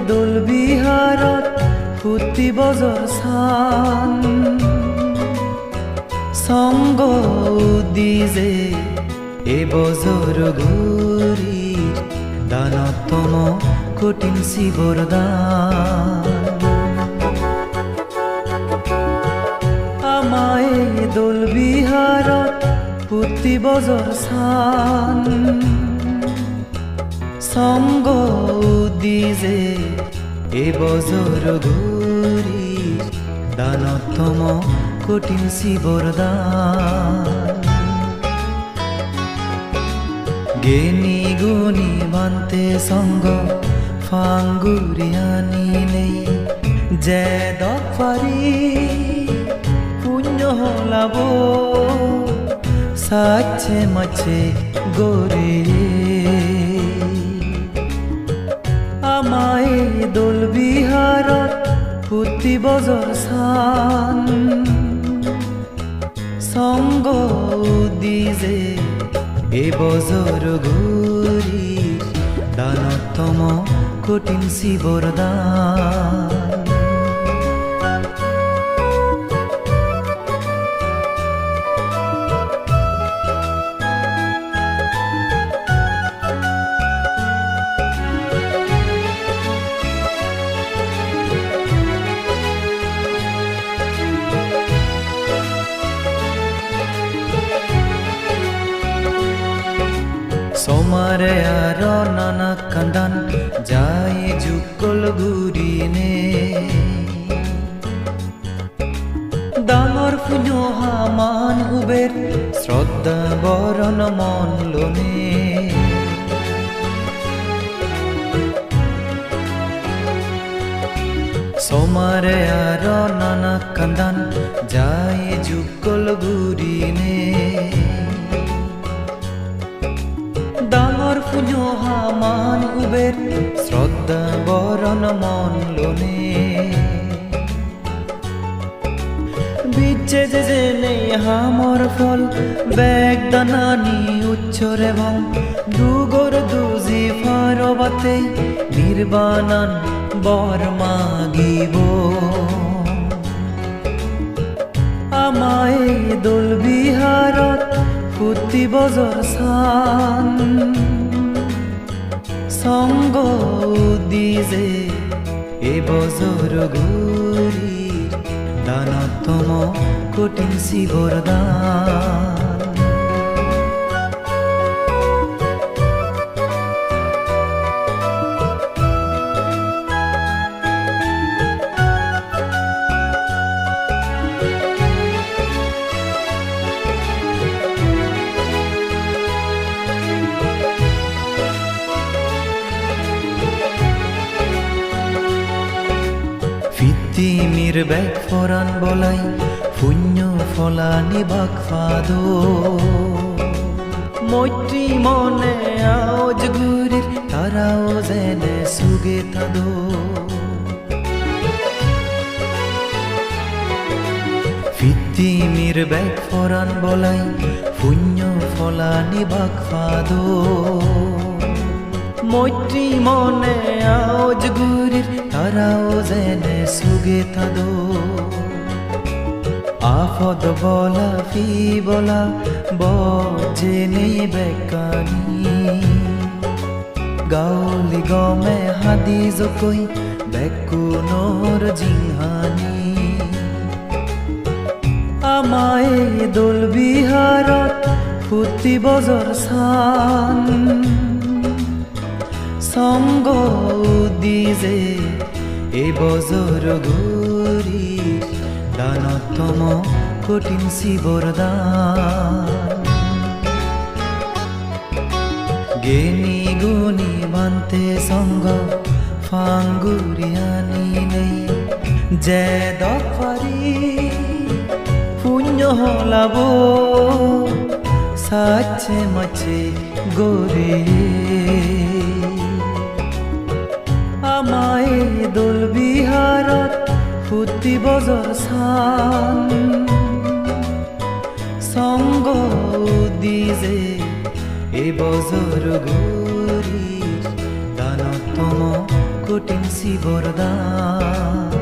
দোল বিহাৰত ফুটি বজৰ চান সঙ্গ দিজে এ বজর ঘুরির দানতম কঠিন শিবর দান আমায় দোল বিহাৰত ফুটি বজর চান সঙ্গ দিজে এ বজর ঘুরির দানতম কঠিন শিবর দান জ্ঞানী গুণী বান্তে সঙ্গ ফাঙ্গুরিয়ানি নেই যে দফারি পুণ্য হলাব সাচ্ছে মাছে গরে আমায় দোল বিহাৰত ফুটি বজর চান সঙ্গ দিজে এ বজর ঘুরি দানতম কঠিন শিবর দান সোমারে আর নানা কান্দান যায় যুগল ঘুরিনে ডাঙর ফুഞ്ഞো হামান উবের শ্রদ্ধা বরণ মন লোনে সোমারে আর নানা কান্দান যায় যুগল ঘুরিনে ডাঙর ফুഞ്ഞো হামান উবের শ্রদ্ধা বরণ মন লোনে বিচ্ছে যে নেই হামর ফল বেগ দানানি উচ্চর এবং দুগর দুজি ফারবাতে নির্বাণান বর মাগিব আমায় দোল বিহাৰত ফুটি বজর চান সঙ্গ দিজে এ বজর ঘুরি দানতম কঠিন শিবর দান তিমির বেগ ফরান বলাই পুণ্য ফলানি বাক ফাদো মৈত্রী মনে আজ গুরির তারাও জেনে সুগে তাদো তিমির বেগ ফরান বলাই পুণ্য ফলানি বাক ফাদো মৈত্রী মনে আজ গুরির তারাও জেনে সুগে তাদো আফদ বলা ফি বলা বজেনে বেকানি গাউলি গমে হাদি জকই বেকুনোর জিহানি আমায় দোল বিহাৰত ফুটি বজর চান সঙ্গ দিজে এ বজর ঘুরি দানতম কঠিন শিবর দান জ্ঞানী গুণী বান্তে সঙ্গ ফাঙ্গুরিয়ানি নেই যে দফারি পুণ্য হলাব সাচ্ছে মাছে গরে আমায় দোল বিহাৰত ফুটি বজর চান সঙ্গ দিজে এ বজর ঘুরি দানতম কঠিন দিছি বরদান।